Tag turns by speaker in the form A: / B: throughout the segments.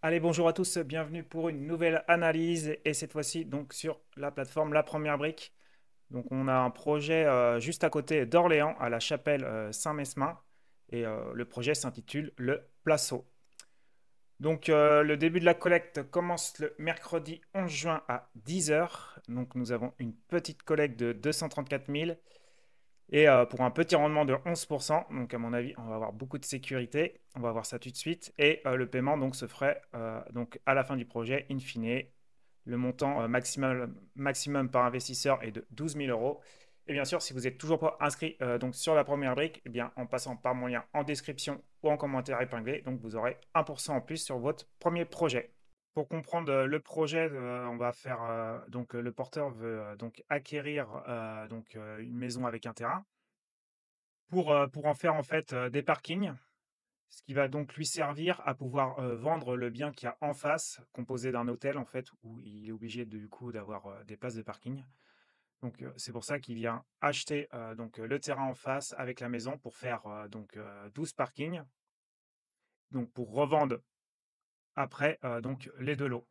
A: Allez, bonjour à tous, bienvenue pour une nouvelle analyse et cette fois-ci donc sur la plateforme La Première Brique. Donc on a un projet juste à côté d'Orléans à la chapelle Saint-Mesmin et le projet s'intitule le Placeau. Donc le début de la collecte commence le mercredi 11 juin à 10 heures. Donc nous avons une petite collecte de 234 000 et pour un petit rendement de 11%, donc à mon avis, on va avoir beaucoup de sécurité. On va voir ça tout de suite. Et le paiement donc se ferait donc à la fin du projet, in fine. Le montant maximum par investisseur est de 12 000 euros. Et bien sûr, si vous n'êtes toujours pas inscrit donc sur la première brique, eh bien, en passant par mon lien en description ou en commentaire épinglé, donc vous aurez 1% en plus sur votre premier projet. Pour comprendre le projet, on va faire donc le porteur veut donc acquérir une maison avec un terrain pour en faire en fait des parkings, ce qui va donc lui servir à pouvoir vendre le bien qu'il y a en face, composé d'un hôtel en fait, où il est obligé du coup d'avoir des places de parking. Donc c'est pour ça qu'il vient acheter donc le terrain en face avec la maison pour faire 12 parkings, donc pour revendre après donc les deux lots.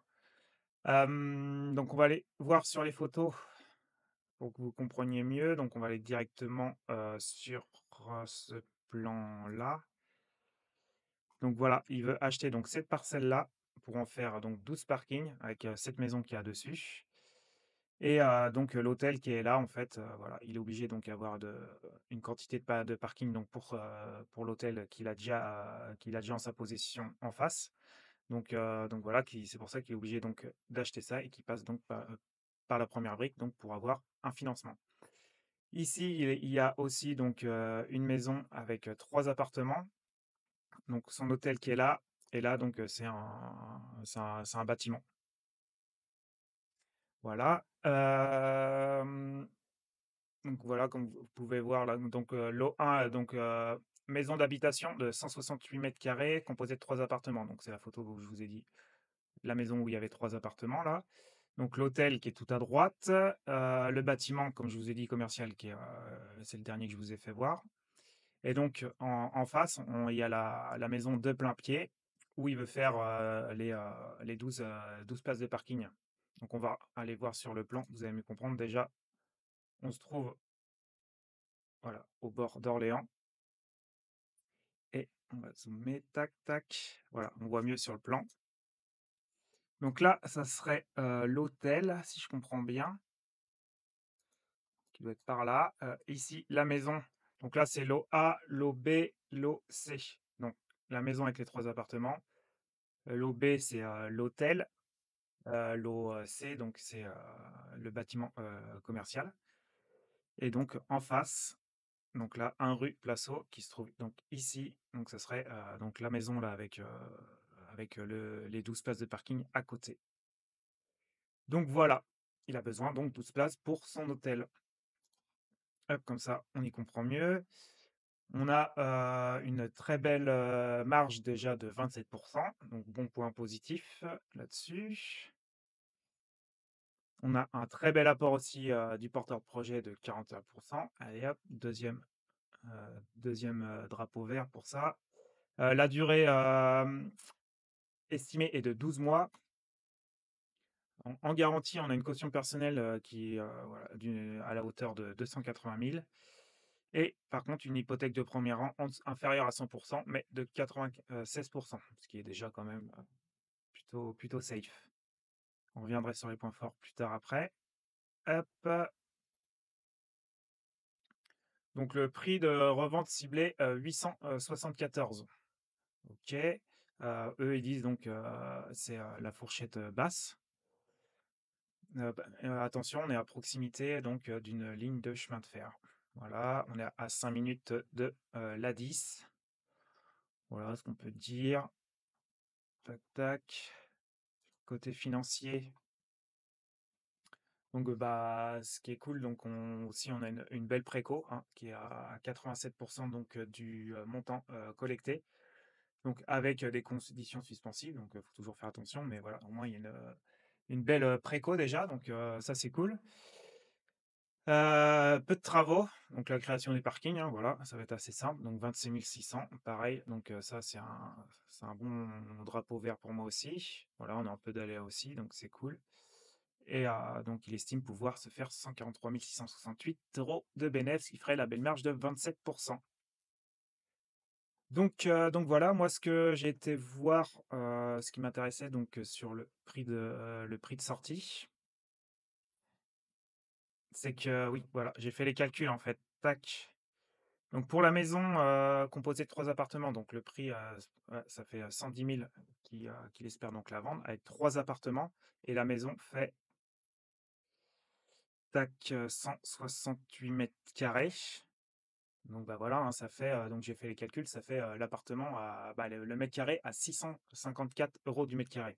A: Donc on va aller voir sur les photos pour que vous compreniez mieux. Donc on va aller directement sur ce plan-là. Donc voilà, il veut acheter donc cette parcelle-là pour en faire donc 12 parkings avec cette maison qu'il y a dessus. Et donc l'hôtel qui est là, en fait, voilà, il est obligé donc d'avoir une quantité de parking donc pour l'hôtel qu'il a déjà en sa possession en face. Donc voilà, c'est pour ça qu'il est obligé donc d'acheter ça et qu'il passe donc par la première brique donc pour avoir un financement. Ici, il y a aussi donc une maison avec 3 appartements. Donc son hôtel qui est là, et là donc c'est un bâtiment. Voilà. Donc voilà, comme vous pouvez voir là, donc lot 1, donc maison d'habitation de 168 mètres carrés composée de 3 appartements. Donc c'est la photo où je vous ai dit la maison où il y avait 3 appartements là. Donc l'hôtel qui est tout à droite, le bâtiment, comme je vous ai dit, commercial, c'est le dernier que je vous ai fait voir. Et donc, en face, il y a la maison de plein pied où il veut faire les 12 places de parking. Donc, on va aller voir sur le plan, vous allez mieux comprendre. Déjà, on se trouve voilà, au bord d'Orléans. Et on va zoomer, tac, tac. Voilà, on voit mieux sur le plan. Donc là, ça serait l'hôtel, si je comprends bien, qui doit être par là. Ici, la maison. Donc là, c'est lot A, lot B, lot C. Donc, la maison avec les 3 appartements. Lot B, c'est l'hôtel. Lot C, donc c'est le bâtiment commercial. Et donc en face, donc là, un rue Placeau qui se trouve donc ici. Donc ce serait donc la maison là avec les 12 places de parking à côté. Donc voilà, il a besoin donc 12 places pour son hôtel. Hop, comme ça, on y comprend mieux. On a une très belle marge déjà de 27%, donc bon point positif là-dessus. On a un très bel apport aussi du porteur de projet de 41%. Allez hop, deuxième drapeau vert pour ça. La durée estimée est de 12 mois. En garantie, on a une caution personnelle qui est voilà, à la hauteur de 280 000. Et par contre, une hypothèque de premier rang inférieure à 100%, mais de 96%, ce qui est déjà quand même plutôt safe. On reviendrait sur les points forts plus tard après. Hop. Donc le prix de revente ciblé 874. OK. Eux, ils disent donc c'est la fourchette basse. Attention, on est à proximité donc d'une ligne de chemin de fer. Voilà, on est à 5 minutes de l'A10. Voilà ce qu'on peut dire. Tac, tac. Côté financier. Donc bah, ce qui est cool, donc aussi on a une belle préco hein, qui est à 87% donc du montant collecté. Donc avec des conditions suspensives, donc il faut toujours faire attention, mais voilà, au moins il y a une belle préco déjà, donc ça c'est cool. Peu de travaux, donc la création des parkings, hein, voilà, ça va être assez simple, donc 26 600 pareil, donc ça c'est un bon drapeau vert pour moi aussi. Voilà, on a un peu d'aléa aussi, donc c'est cool et donc il estime pouvoir se faire 143 668 € de bénéf, ce qui ferait la belle marge de 27. Donc voilà, moi ce que j'ai été voir, ce qui m'intéressait donc, sur le prix de sortie, c'est que oui, voilà, j'ai fait les calculs en fait. Tac. Donc pour la maison, composée de 3 appartements, donc le prix, ouais, ça fait, 110 000 qu'il espère donc la vendre avec 3 appartements et la maison fait, tac, 168 m². Donc bah, voilà, hein, ça fait, donc j'ai fait les calculs, ça fait, l'appartement à bah, le mètre carré à 654 € du mètre carré.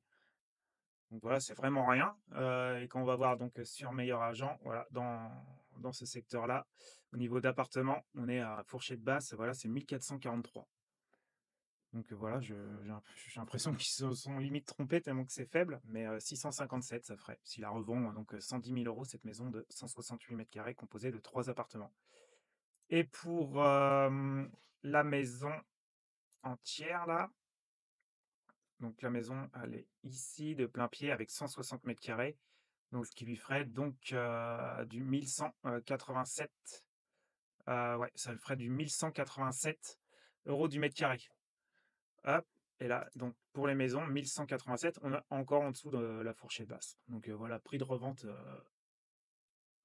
A: Donc voilà, c'est vraiment rien, et quand on va voir donc, sur Meilleur Agent, voilà, dans ce secteur-là, au niveau d'appartement, on est à fourchette basse, voilà, c'est 1 443. Donc, voilà, j'ai l'impression qu'ils se sont limite trompés tellement que c'est faible, mais 657 ça ferait, s'il la revend donc 110 000 € cette maison de 168 m² composée de 3 appartements. Et pour, la maison entière là, donc la maison elle est ici de plain-pied avec 160 m², donc ce qui lui ferait donc, du 1 187, ouais, ça le ferait du 1 187 € du mètre carré. Hop, et là, donc pour les maisons, 1 187, on est encore en dessous de la fourchette basse. Donc, voilà, prix de revente,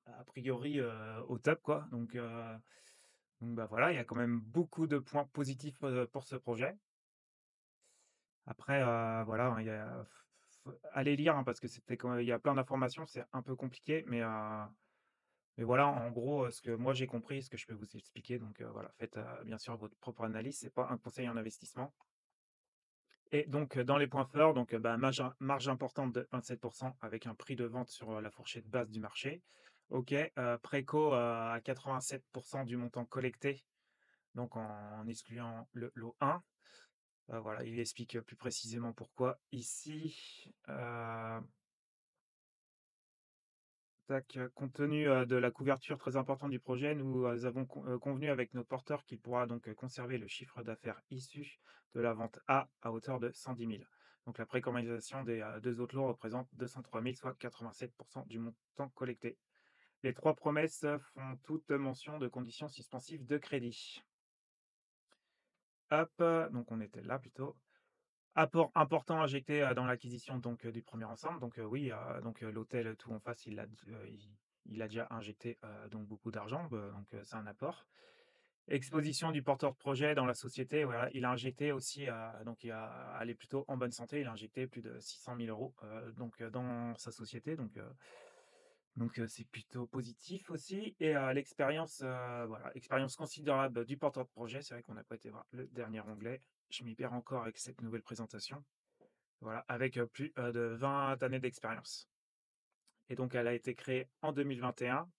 A: a priori, au top quoi. Donc bah, voilà, il y a quand même beaucoup de points positifs, pour ce projet. Après, voilà, hein, il y a f allez lire, hein, parce que c'était quand il y a plein d'informations, c'est un peu compliqué, mais voilà, en gros, ce que moi j'ai compris, ce que je peux vous expliquer. Donc, voilà, faites, bien sûr votre propre analyse, c'est pas un conseil en investissement. Et donc, dans les points forts, donc, bah, marge importante de 27 avec un prix de vente sur, la fourchette basse du marché. OK, préco, à 87 du montant collecté, donc en excluant le lot 1. Voilà, il explique, plus précisément pourquoi ici. Tac, compte tenu, de la couverture très importante du projet, nous, avons convenu avec notre porteur qu'il pourra donc, conserver le chiffre d'affaires issu de la vente A à hauteur de 110 000. Donc la préconisation des, 2 autres lots représente 203 000, soit 87 du montant collecté. Les 3 promesses, font toutes mention de conditions suspensives de crédit. Hop, donc on était là plutôt. Apport important injecté, dans l'acquisition donc, du premier ensemble. Donc, oui, donc, l'hôtel tout en face, il a déjà injecté, donc beaucoup d'argent, donc, c'est un apport. Exposition du porteur de projet dans la société, voilà, il a injecté aussi, donc elle est plutôt en bonne santé, il a injecté plus de 600 000 €, donc, dans sa société, donc, c'est plutôt positif aussi. Et l'expérience, voilà, expérience considérable du porteur de projet. C'est vrai qu'on n'a pas été voir le dernier onglet. Je m'y perds encore avec cette nouvelle présentation. Voilà, avec, plus, de 20 années d'expérience. Et donc elle a été créée en 2021.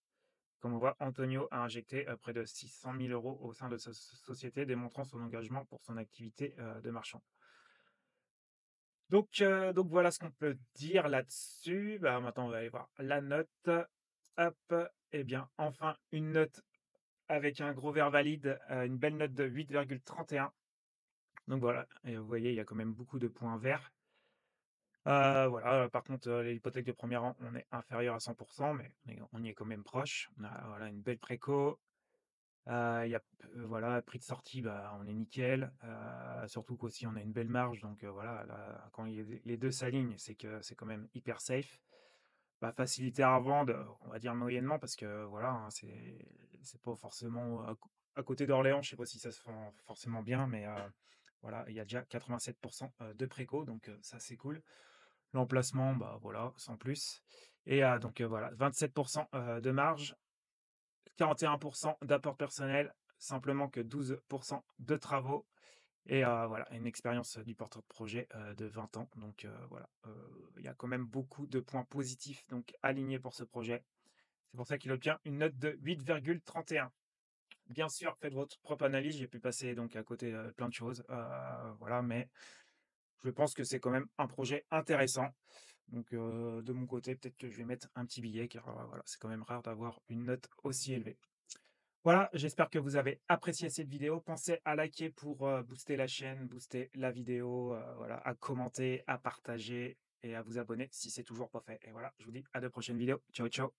A: Comme on voit, Antonio a injecté, près de 600 000 € au sein de sa société, démontrant son engagement pour son activité, de marchand. Donc voilà ce qu'on peut dire là-dessus. Bah, maintenant on va aller voir la note. Hop, et bien, enfin une note avec un gros vert valide, une belle note de 8,31. Donc voilà, et vous voyez, il y a quand même beaucoup de points verts. Voilà, par contre, l'hypothèque de premier rang, on est inférieur à 100, mais on y est quand même proche. On a, voilà, une belle préco. Il y a voilà, prix de sortie, bah, on est nickel. Surtout qu'aussi on a une belle marge, donc, voilà, là, quand les 2 s'alignent, c'est que c'est quand même hyper safe. Bah, facilité à revendre, on va dire moyennement parce que voilà, hein, c'est pas forcément à côté d'Orléans, je sais pas si ça se vend forcément bien, mais, voilà, il y a déjà 87 de préco, donc, ça c'est cool. L'emplacement, bah, voilà, sans plus. Et donc, voilà, 27 de marge, 41 d'apport personnel, simplement que 12 de travaux. Et voilà, une expérience, du porteur de projet, de 20 ans. Donc, voilà, il y a quand même beaucoup de points positifs donc alignés pour ce projet. C'est pour ça qu'il obtient une note de 8,31. Bien sûr, faites votre propre analyse, j'ai pu passer donc à côté, plein de choses, voilà, mais je pense que c'est quand même un projet intéressant. Donc, de mon côté, peut-être que je vais mettre un petit billet car, voilà, c'est quand même rare d'avoir une note aussi élevée. Voilà, j'espère que vous avez apprécié cette vidéo. Pensez à liker pour, booster la chaîne, booster la vidéo, voilà, à commenter, à partager et à vous abonner si c'est toujours pas fait. Et voilà, je vous dis à de prochaines vidéos. Ciao, ciao.